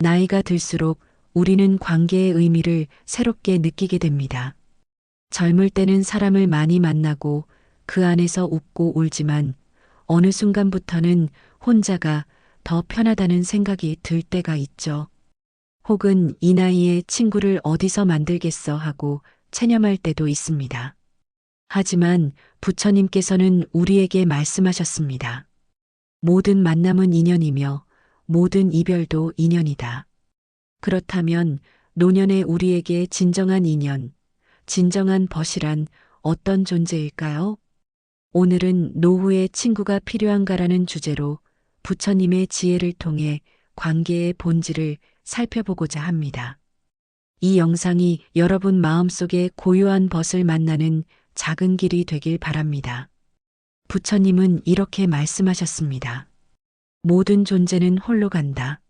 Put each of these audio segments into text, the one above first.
나이가 들수록 우리는 관계의 의미를 새롭게 느끼게 됩니다. 젊을 때는 사람을 많이 만나고 그 안에서 웃고 울지만 어느 순간부터는 혼자가 더 편하다는 생각이 들 때가 있죠. 혹은 이 나이에 친구를 어디서 만들겠어 하고 체념할 때도 있습니다. 하지만 부처님께서는 우리에게 말씀하셨습니다. 모든 만남은 인연이며 모든 이별도 인연이다. 그렇다면 노년의 우리에게 진정한 인연, 진정한 벗이란 어떤 존재일까요? 오늘은 노후의 친구가 필요한가라는 주제로 부처님의 지혜를 통해 관계의 본질을 살펴보고자 합니다. 이 영상이 여러분 마음속에 고요한 벗을 만나는 작은 길이 되길 바랍니다. 부처님은 이렇게 말씀하셨습니다. 모든 존재는 홀로 간다.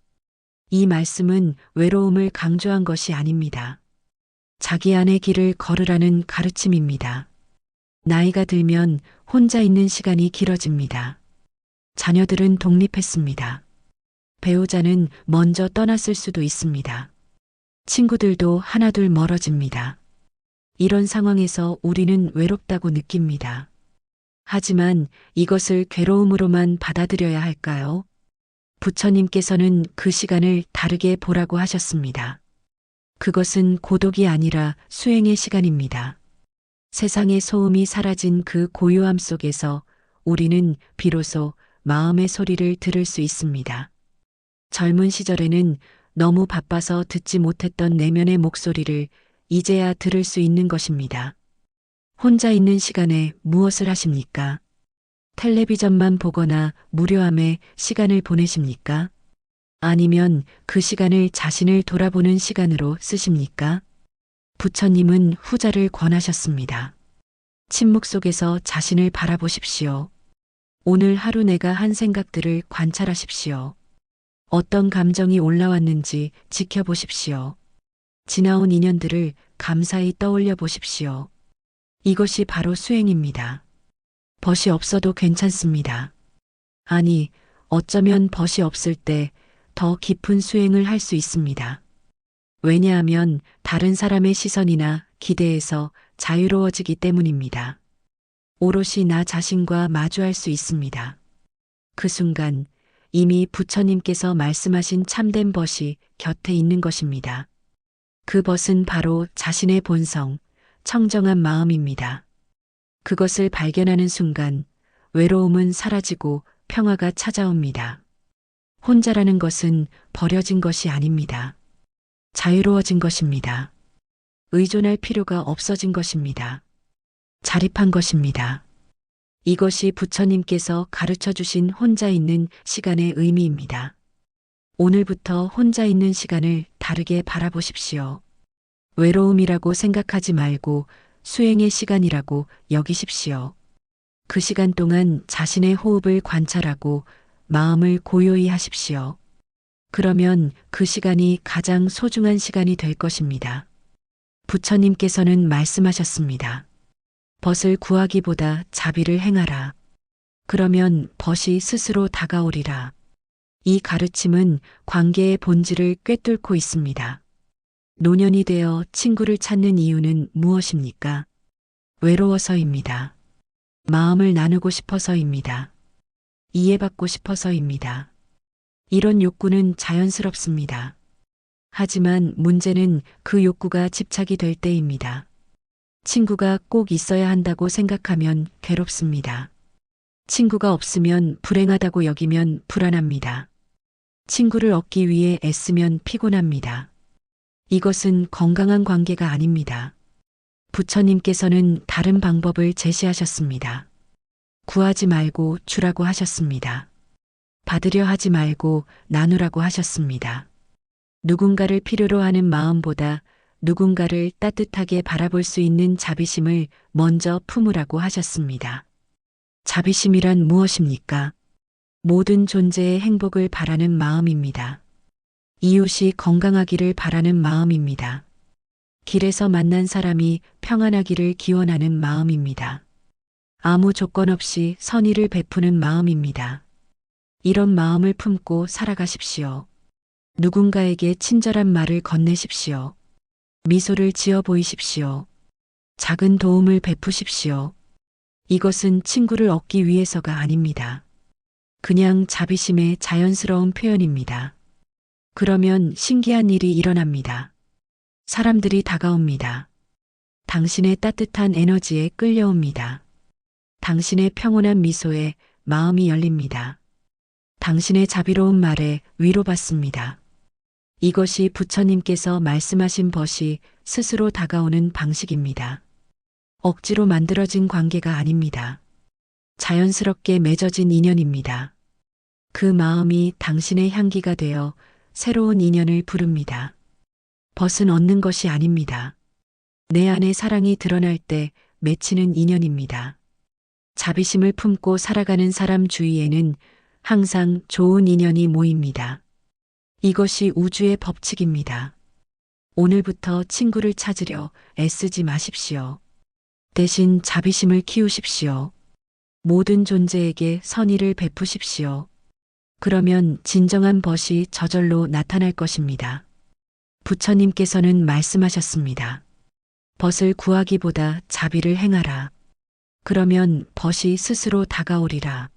이 말씀은 외로움을 강조한 것이 아닙니다. 자기 안의 길을 걸으라는 가르침입니다. 나이가 들면 혼자 있는 시간이 길어집니다. 자녀들은 독립했습니다. 배우자는 먼저 떠났을 수도 있습니다. 친구들도 하나둘 멀어집니다. 이런 상황에서 우리는 외롭다고 느낍니다. 하지만 이것을 괴로움으로만 받아들여야 할까요? 부처님께서는 그 시간을 다르게 보라고 하셨습니다. 그것은 고독이 아니라 수행의 시간입니다. 세상의 소음이 사라진 그 고요함 속에서 우리는 비로소 마음의 소리를 들을 수 있습니다. 젊은 시절에는 너무 바빠서 듣지 못했던 내면의 목소리를 이제야 들을 수 있는 것입니다. 혼자 있는 시간에 무엇을 하십니까? 텔레비전만 보거나 무료함에 시간을 보내십니까? 아니면 그 시간을 자신을 돌아보는 시간으로 쓰십니까? 부처님은 후자를 권하셨습니다. 침묵 속에서 자신을 바라보십시오. 오늘 하루 내가 한 생각들을 관찰하십시오. 어떤 감정이 올라왔는지 지켜보십시오. 지나온 인연들을 감사히 떠올려 보십시오. 이것이 바로 수행입니다. 벗이 없어도 괜찮습니다. 아니, 어쩌면 벗이 없을 때 더 깊은 수행을 할 수 있습니다. 왜냐하면 다른 사람의 시선이나 기대에서 자유로워지기 때문입니다. 오롯이 나 자신과 마주할 수 있습니다. 그 순간 이미 부처님께서 말씀하신 참된 벗이 곁에 있는 것입니다. 그 벗은 바로 자신의 본성, 청정한 마음입니다. 그것을 발견하는 순간 외로움은 사라지고 평화가 찾아옵니다. 혼자라는 것은 버려진 것이 아닙니다. 자유로워진 것입니다. 의존할 필요가 없어진 것입니다. 자립한 것입니다. 이것이 부처님께서 가르쳐 주신 혼자 있는 시간의 의미입니다. 오늘부터 혼자 있는 시간을 다르게 바라보십시오. 외로움이라고 생각하지 말고 수행의 시간이라고 여기십시오. 그 시간 동안 자신의 호흡을 관찰하고 마음을 고요히 하십시오. 그러면 그 시간이 가장 소중한 시간이 될 것입니다. 부처님께서는 말씀하셨습니다. 벗을 구하기보다 자비를 행하라. 그러면 벗이 스스로 다가오리라. 이 가르침은 관계의 본질을 꿰뚫고 있습니다. 노년이 되어 친구를 찾는 이유는 무엇입니까? 외로워서입니다. 마음을 나누고 싶어서입니다. 이해받고 싶어서입니다. 이런 욕구는 자연스럽습니다. 하지만 문제는 그 욕구가 집착이 될 때입니다. 친구가 꼭 있어야 한다고 생각하면 괴롭습니다. 친구가 없으면 불행하다고 여기면 불안합니다. 친구를 얻기 위해 애쓰면 피곤합니다. 이것은 건강한 관계가 아닙니다. 부처님께서는 다른 방법을 제시하셨습니다. 구하지 말고 주라고 하셨습니다. 받으려 하지 말고 나누라고 하셨습니다. 누군가를 필요로 하는 마음보다 누군가를 따뜻하게 바라볼 수 있는 자비심을 먼저 품으라고 하셨습니다. 자비심이란 무엇입니까? 모든 존재의 행복을 바라는 마음입니다. 이웃이 건강하기를 바라는 마음입니다. 길에서 만난 사람이 평안하기를 기원하는 마음입니다. 아무 조건 없이 선의를 베푸는 마음입니다. 이런 마음을 품고 살아가십시오. 누군가에게 친절한 말을 건네십시오. 미소를 지어 보이십시오. 작은 도움을 베푸십시오. 이것은 친구를 얻기 위해서가 아닙니다. 그냥 자비심의 자연스러운 표현입니다. 그러면 신기한 일이 일어납니다. 사람들이 다가옵니다. 당신의 따뜻한 에너지에 끌려옵니다. 당신의 평온한 미소에 마음이 열립니다. 당신의 자비로운 말에 위로받습니다. 이것이 부처님께서 말씀하신 벗이 스스로 다가오는 방식입니다. 억지로 만들어진 관계가 아닙니다. 자연스럽게 맺어진 인연입니다. 그 마음이 당신의 향기가 되어 새로운 인연을 부릅니다. 벗은 얻는 것이 아닙니다. 내 안에 사랑이 드러날 때 맺히는 인연입니다. 자비심을 품고 살아가는 사람 주위에는 항상 좋은 인연이 모입니다. 이것이 우주의 법칙입니다. 오늘부터 친구를 찾으려 애쓰지 마십시오. 대신 자비심을 키우십시오. 모든 존재에게 선의를 베푸십시오. 그러면 진정한 벗이 저절로 나타날 것입니다. 부처님께서는 말씀하셨습니다. 벗을 구하기보다 자비를 행하라. 그러면 벗이 스스로 다가오리라.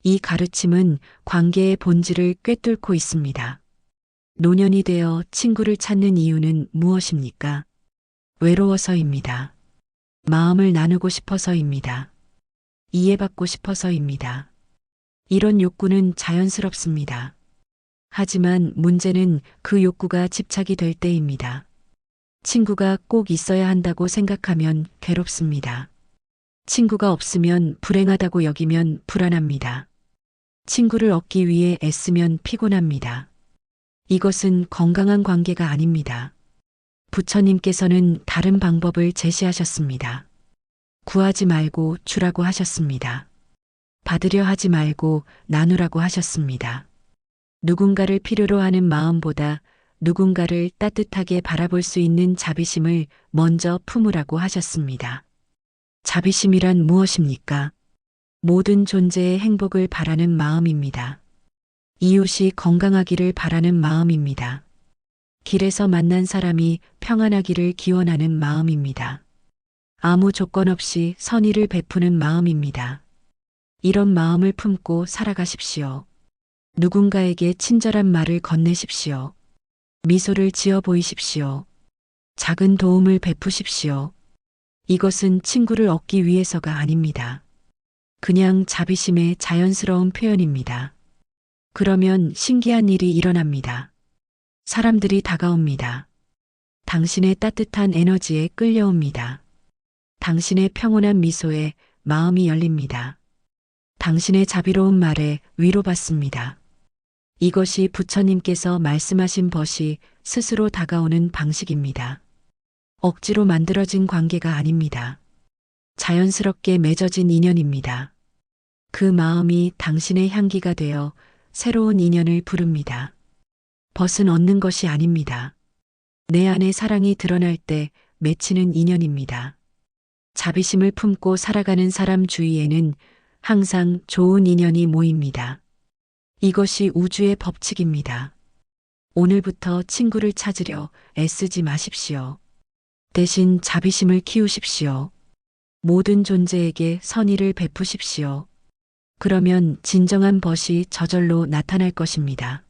이 가르침은 관계의 본질을 꿰뚫고 있습니다. 노년이 되어 친구를 찾는 이유는 무엇입니까? 외로워서입니다. 마음을 나누고 싶어서입니다. 이해받고 싶어서입니다. 이런 욕구는 자연스럽습니다. 하지만 문제는 그 욕구가 집착이 될 때입니다. 친구가 꼭 있어야 한다고 생각하면 괴롭습니다. 친구가 없으면 불행하다고 여기면 불안합니다. 친구를 얻기 위해 애쓰면 피곤합니다. 이것은 건강한 관계가 아닙니다. 부처님께서는 다른 방법을 제시하셨습니다. 구하지 말고 주라고 하셨습니다. 받으려 하지 말고 나누라고 하셨습니다. 누군가를 필요로 하는 마음보다 누군가를 따뜻하게 바라볼 수 있는 자비심을 먼저 품으라고 하셨습니다. 자비심이란 무엇입니까? 모든 존재의 행복을 바라는 마음입니다. 이웃이 건강하기를 바라는 마음입니다. 길에서 만난 사람이 평안하기를 기원하는 마음입니다. 아무 조건 없이 선의를 베푸는 마음입니다. 이런 마음을 품고 살아가십시오. 누군가에게 친절한 말을 건네십시오. 미소를 지어 보이십시오. 작은 도움을 베푸십시오. 이것은 친구를 얻기 위해서가 아닙니다. 그냥 자비심의 자연스러운 표현입니다. 그러면 신기한 일이 일어납니다. 사람들이 다가옵니다. 당신의 따뜻한 에너지에 끌려옵니다. 당신의 평온한 미소에 마음이 열립니다. 당신의 자비로운 말에 위로받습니다. 이것이 부처님께서 말씀하신 벗이 스스로 다가오는 방식입니다. 억지로 만들어진 관계가 아닙니다. 자연스럽게 맺어진 인연입니다. 그 마음이 당신의 향기가 되어 새로운 인연을 부릅니다. 벗은 얻는 것이 아닙니다. 내 안에 사랑이 드러날 때 맺히는 인연입니다. 자비심을 품고 살아가는 사람 주위에는 항상 좋은 인연이 모입니다. 이것이 우주의 법칙입니다. 오늘부터 친구를 찾으려 애쓰지 마십시오. 대신 자비심을 키우십시오. 모든 존재에게 선의를 베푸십시오. 그러면 진정한 벗이 저절로 나타날 것입니다.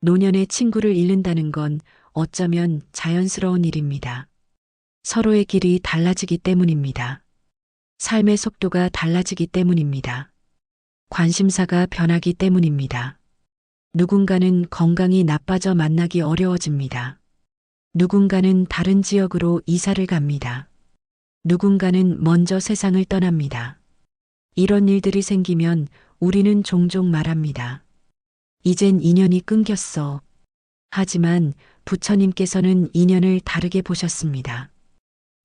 노년의 친구를 잃는다는 건 어쩌면 자연스러운 일입니다. 서로의 길이 달라지기 때문입니다. 삶의 속도가 달라지기 때문입니다. 관심사가 변하기 때문입니다. 누군가는 건강이 나빠져 만나기 어려워집니다. 누군가는 다른 지역으로 이사를 갑니다. 누군가는 먼저 세상을 떠납니다. 이런 일들이 생기면 우리는 종종 말합니다. 이젠 인연이 끊겼어. 하지만 부처님께서는 인연을 다르게 보셨습니다.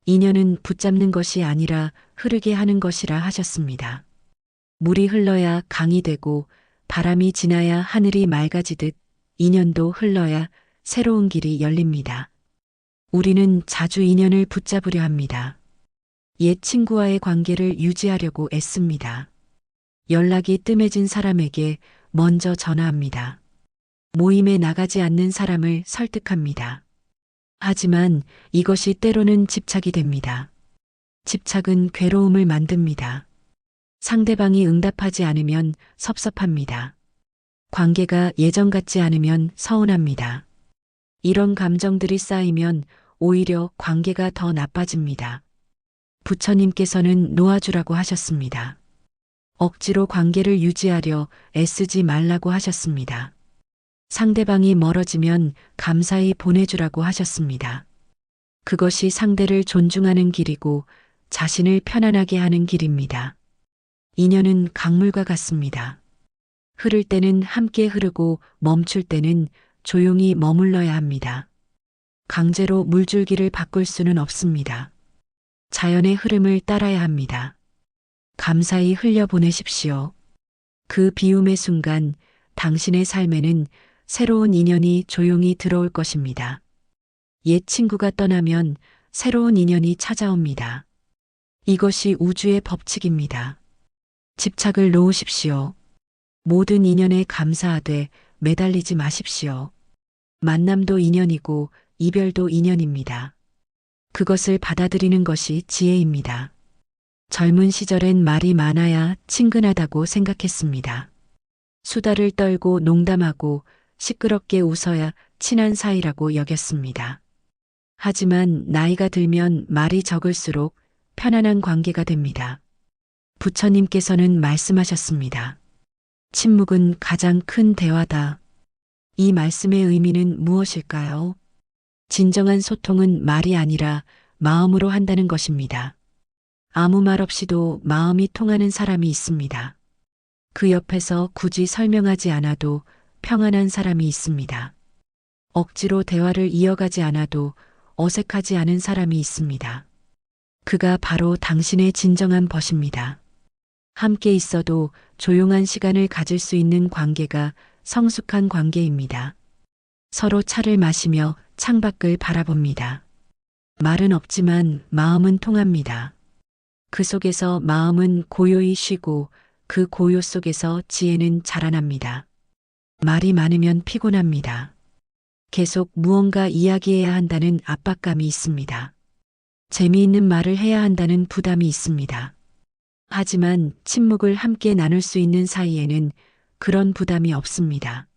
인연은 붙잡는 것이 아니라 흐르게 하는 것이라 하셨습니다. 물이 흘러야 강이 되고 바람이 지나야 하늘이 맑아지듯 인연도 흘러야 새로운 길이 열립니다. 우리는 자주 인연을 붙잡으려 합니다. 옛 친구와의 관계를 유지하려고 애씁니다. 연락이 뜸해진 사람에게 먼저 전화합니다. 모임에 나가지 않는 사람을 설득합니다. 하지만 이것이 때로는 집착이 됩니다. 집착은 괴로움을 만듭니다. 상대방이 응답하지 않으면 섭섭합니다. 관계가 예전 같지 않으면 서운합니다. 이런 감정들이 쌓이면 오히려 관계가 더 나빠집니다. 부처님께서는 놓아주라고 하셨습니다. 억지로 관계를 유지하려 애쓰지 말라고 하셨습니다. 상대방이 멀어지면 감사히 보내주라고 하셨습니다. 그것이 상대를 존중하는 길이고 자신을 편안하게 하는 길입니다. 인연은 강물과 같습니다. 흐를 때는 함께 흐르고 멈출 때는 조용히 머물러야 합니다. 강제로 물줄기를 바꿀 수는 없습니다. 자연의 흐름을 따라야 합니다. 감사히 흘려보내십시오. 그 비움의 순간 당신의 삶에는 새로운 인연이 조용히 들어올 것입니다. 옛 친구가 떠나면 새로운 인연이 찾아옵니다. 이것이 우주의 법칙입니다. 집착을 놓으십시오. 모든 인연에 감사하되 매달리지 마십시오. 만남도 인연이고 이별도 인연입니다. 그것을 받아들이는 것이 지혜입니다. 젊은 시절엔 말이 많아야 친근하다고 생각했습니다. 수다를 떨고 농담하고 시끄럽게 웃어야 친한 사이라고 여겼습니다. 하지만 나이가 들면 말이 적을수록 편안한 관계가 됩니다. 부처님께서는 말씀하셨습니다. 침묵은 가장 큰 대화다. 이 말씀의 의미는 무엇일까요? 진정한 소통은 말이 아니라 마음으로 한다는 것입니다. 아무 말 없이도 마음이 통하는 사람이 있습니다. 그 옆에서 굳이 설명하지 않아도 평안한 사람이 있습니다. 억지로 대화를 이어가지 않아도 어색하지 않은 사람이 있습니다. 그가 바로 당신의 진정한 벗입니다. 함께 있어도 조용한 시간을 가질 수 있는 관계가 성숙한 관계입니다. 서로 차를 마시며 창밖을 바라봅니다. 말은 없지만 마음은 통합니다. 그 속에서 마음은 고요히 쉬고 그 고요 속에서 지혜는 자라납니다. 말이 많으면 피곤합니다. 계속 무언가 이야기해야 한다는 압박감이 있습니다. 재미있는 말을 해야 한다는 부담이 있습니다. 하지만 침묵을 함께 나눌 수 있는 사이에는 그런 부담이 없습니다.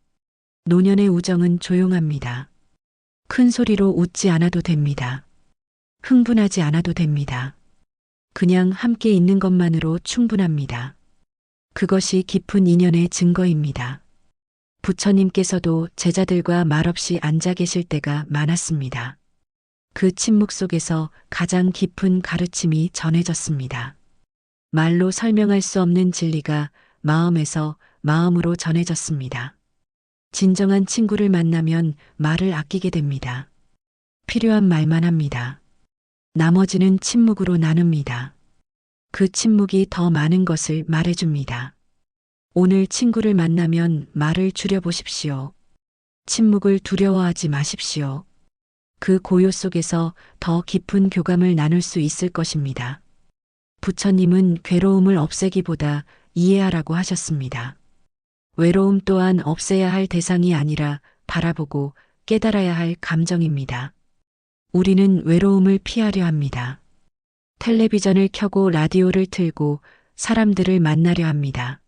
노년의 우정은 조용합니다. 큰 소리로 웃지 않아도 됩니다. 흥분하지 않아도 됩니다. 그냥 함께 있는 것만으로 충분합니다. 그것이 깊은 인연의 증거입니다. 부처님께서도 제자들과 말없이 앉아 계실 때가 많았습니다. 그 침묵 속에서 가장 깊은 가르침이 전해졌습니다. 말로 설명할 수 없는 진리가 마음에서 마음으로 전해졌습니다. 진정한 친구를 만나면 말을 아끼게 됩니다. 필요한 말만 합니다. 나머지는 침묵으로 나눕니다. 그 침묵이 더 많은 것을 말해줍니다. 오늘 친구를 만나면 말을 줄여보십시오. 침묵을 두려워하지 마십시오. 그 고요 속에서 더 깊은 교감을 나눌 수 있을 것입니다. 부처님은 괴로움을 없애기보다 이해하라고 하셨습니다. 외로움 또한 없애야 할 대상이 아니라 바라보고 깨달아야 할 감정입니다. 우리는 외로움을 피하려 합니다. 텔레비전을 켜고 라디오를 틀고 사람들을 만나려 합니다.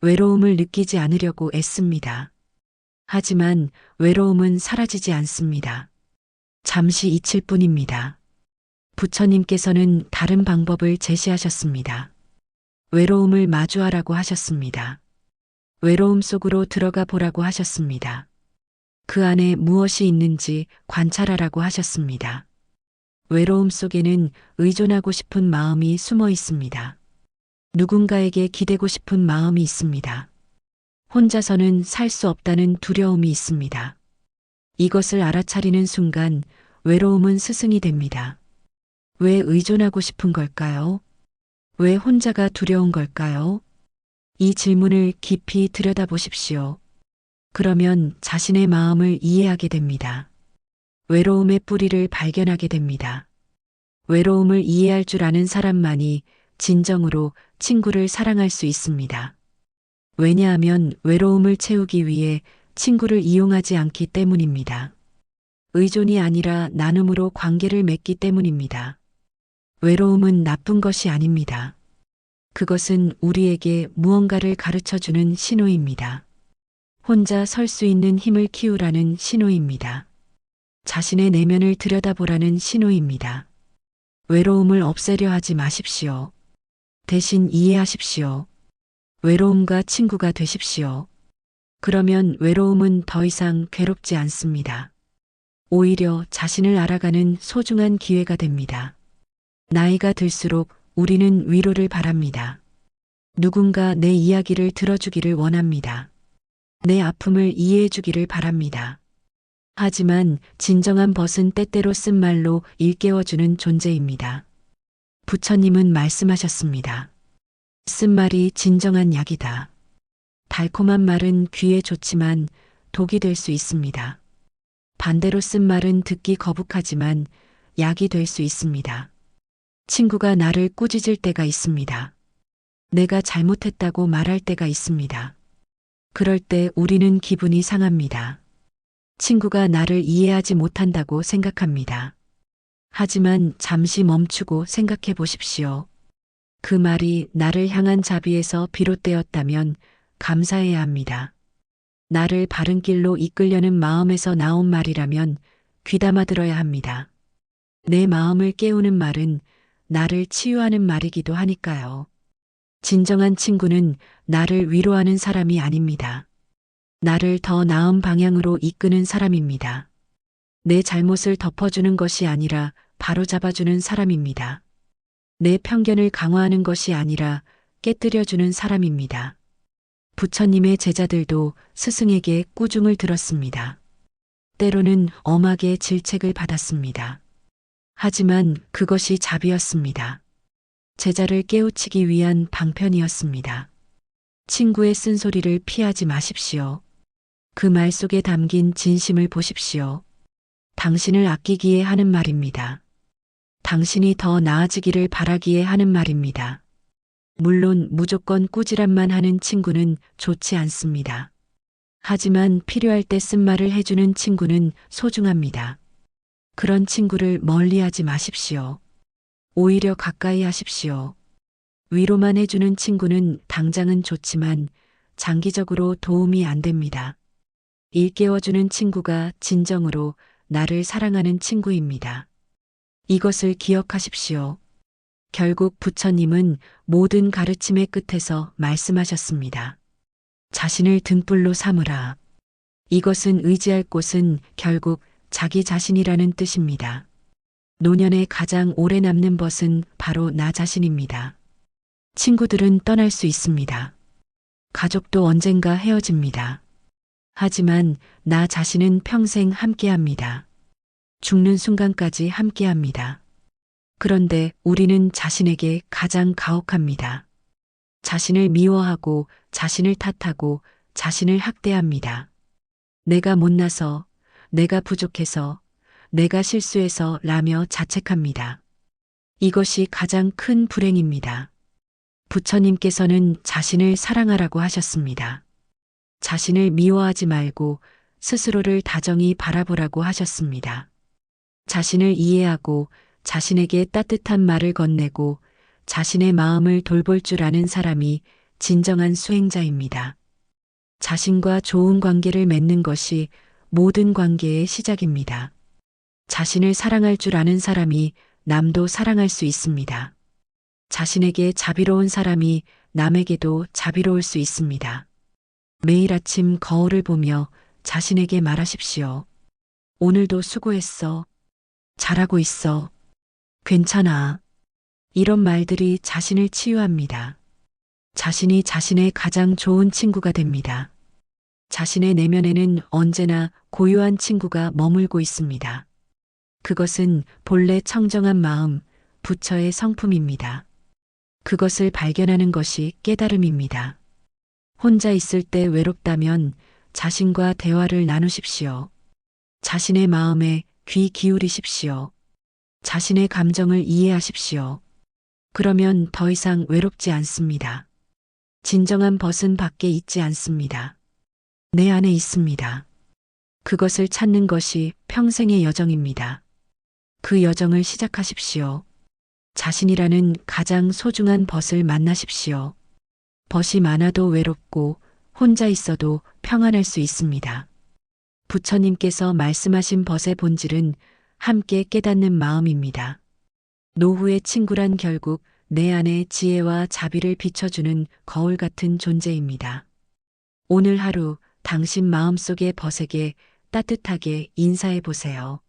외로움을 느끼지 않으려고 애씁니다. 하지만 외로움은 사라지지 않습니다. 잠시 잊힐 뿐입니다. 부처님께서는 다른 방법을 제시하셨습니다. 외로움을 마주하라고 하셨습니다. 외로움 속으로 들어가 보라고 하셨습니다. 그 안에 무엇이 있는지 관찰하라고 하셨습니다. 외로움 속에는 의존하고 싶은 마음이 숨어 있습니다. 누군가에게 기대고 싶은 마음이 있습니다. 혼자서는 살 수 없다는 두려움이 있습니다. 이것을 알아차리는 순간 외로움은 스승이 됩니다. 왜 의존하고 싶은 걸까요? 왜 혼자가 두려운 걸까요? 이 질문을 깊이 들여다보십시오. 그러면 자신의 마음을 이해하게 됩니다. 외로움의 뿌리를 발견하게 됩니다. 외로움을 이해할 줄 아는 사람만이 진정으로 친구를 사랑할 수 있습니다. 왜냐하면 외로움을 채우기 위해 친구를 이용하지 않기 때문입니다. 의존이 아니라 나눔으로 관계를 맺기 때문입니다. 외로움은 나쁜 것이 아닙니다. 그것은 우리에게 무언가를 가르쳐 주는 신호입니다. 혼자 설 수 있는 힘을 키우라는 신호입니다. 자신의 내면을 들여다보라는 신호입니다. 외로움을 없애려 하지 마십시오. 대신 이해하십시오. 외로움과 친구가 되십시오. 그러면 외로움은 더 이상 괴롭지 않습니다. 오히려 자신을 알아가는 소중한 기회가 됩니다. 나이가 들수록 우리는 위로를 바랍니다. 누군가 내 이야기를 들어주기를 원합니다. 내 아픔을 이해해주기를 바랍니다. 하지만 진정한 벗은 때때로 쓴 말로 일깨워주는 존재입니다. 부처님은 말씀하셨습니다. 쓴 말이 진정한 약이다. 달콤한 말은 귀에 좋지만 독이 될 수 있습니다. 반대로 쓴 말은 듣기 거북하지만 약이 될 수 있습니다. 친구가 나를 꾸짖을 때가 있습니다. 내가 잘못했다고 말할 때가 있습니다. 그럴 때 우리는 기분이 상합니다. 친구가 나를 이해하지 못한다고 생각합니다. 하지만 잠시 멈추고 생각해 보십시오. 그 말이 나를 향한 자비에서 비롯되었다면 감사해야 합니다. 나를 바른 길로 이끌려는 마음에서 나온 말이라면 귀담아 들어야 합니다. 내 마음을 깨우는 말은 나를 치유하는 말이기도 하니까요. 진정한 친구는 나를 위로하는 사람이 아닙니다. 나를 더 나은 방향으로 이끄는 사람입니다. 내 잘못을 덮어주는 것이 아니라 바로잡아주는 사람입니다. 내 편견을 강화하는 것이 아니라 깨뜨려주는 사람입니다. 부처님의 제자들도 스승에게 꾸중을 들었습니다. 때로는 엄하게 질책을 받았습니다. 하지만 그것이 자비였습니다. 제자를 깨우치기 위한 방편이었습니다. 친구의 쓴소리를 피하지 마십시오. 그 말 속에 담긴 진심을 보십시오. 당신을 아끼기에 하는 말입니다. 당신이 더 나아지기를 바라기에 하는 말입니다. 물론 무조건 꾸지람만 하는 친구는 좋지 않습니다. 하지만 필요할 때 쓴 말을 해주는 친구는 소중합니다. 그런 친구를 멀리하지 마십시오. 오히려 가까이 하십시오. 위로만 해주는 친구는 당장은 좋지만 장기적으로 도움이 안 됩니다. 일깨워주는 친구가 진정으로 나를 사랑하는 친구입니다. 이것을 기억하십시오. 결국 부처님은 모든 가르침의 끝에서 말씀하셨습니다. 자신을 등불로 삼으라. 이것은 의지할 곳은 결국 자기 자신이라는 뜻입니다. 노년에 가장 오래 남는 벗은 바로 나 자신입니다. 친구들은 떠날 수 있습니다. 가족도 언젠가 헤어집니다. 하지만 나 자신은 평생 함께합니다. 죽는 순간까지 함께합니다. 그런데 우리는 자신에게 가장 가혹합니다. 자신을 미워하고 자신을 탓하고 자신을 학대합니다. 내가 못나서, 내가 부족해서, 내가 실수해서 라며 자책합니다. 이것이 가장 큰 불행입니다. 부처님께서는 자신을 사랑하라고 하셨습니다. 자신을 미워하지 말고 스스로를 다정히 바라보라고 하셨습니다. 자신을 이해하고 자신에게 따뜻한 말을 건네고 자신의 마음을 돌볼 줄 아는 사람이 진정한 수행자입니다. 자신과 좋은 관계를 맺는 것이 모든 관계의 시작입니다. 자신을 사랑할 줄 아는 사람이 남도 사랑할 수 있습니다. 자신에게 자비로운 사람이 남에게도 자비로울 수 있습니다. 매일 아침 거울을 보며 자신에게 말하십시오. 오늘도 수고했어. 잘하고 있어. 괜찮아. 이런 말들이 자신을 치유합니다. 자신이 자신의 가장 좋은 친구가 됩니다. 자신의 내면에는 언제나 고요한 친구가 머물고 있습니다. 그것은 본래 청정한 마음, 부처의 성품입니다. 그것을 발견하는 것이 깨달음입니다. 혼자 있을 때 외롭다면 자신과 대화를 나누십시오. 자신의 마음에 귀 기울이십시오. 자신의 감정을 이해하십시오. 그러면 더 이상 외롭지 않습니다. 진정한 벗은 밖에 있지 않습니다. 내 안에 있습니다. 그것을 찾는 것이 평생의 여정입니다. 그 여정을 시작하십시오. 자신이라는 가장 소중한 벗을 만나십시오. 벗이 많아도 외롭고 혼자 있어도 평안할 수 있습니다. 부처님께서 말씀하신 벗의 본질은 함께 깨닫는 마음입니다. 노후의 친구란 결국 내 안의 지혜와 자비를 비춰주는 거울 같은 존재입니다. 오늘 하루 당신 마음속의 벗에게 따뜻하게 인사해 보세요.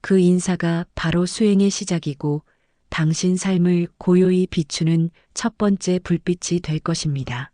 그 인사가 바로 수행의 시작이고 당신 삶을 고요히 비추는 첫 번째 불빛이 될 것입니다.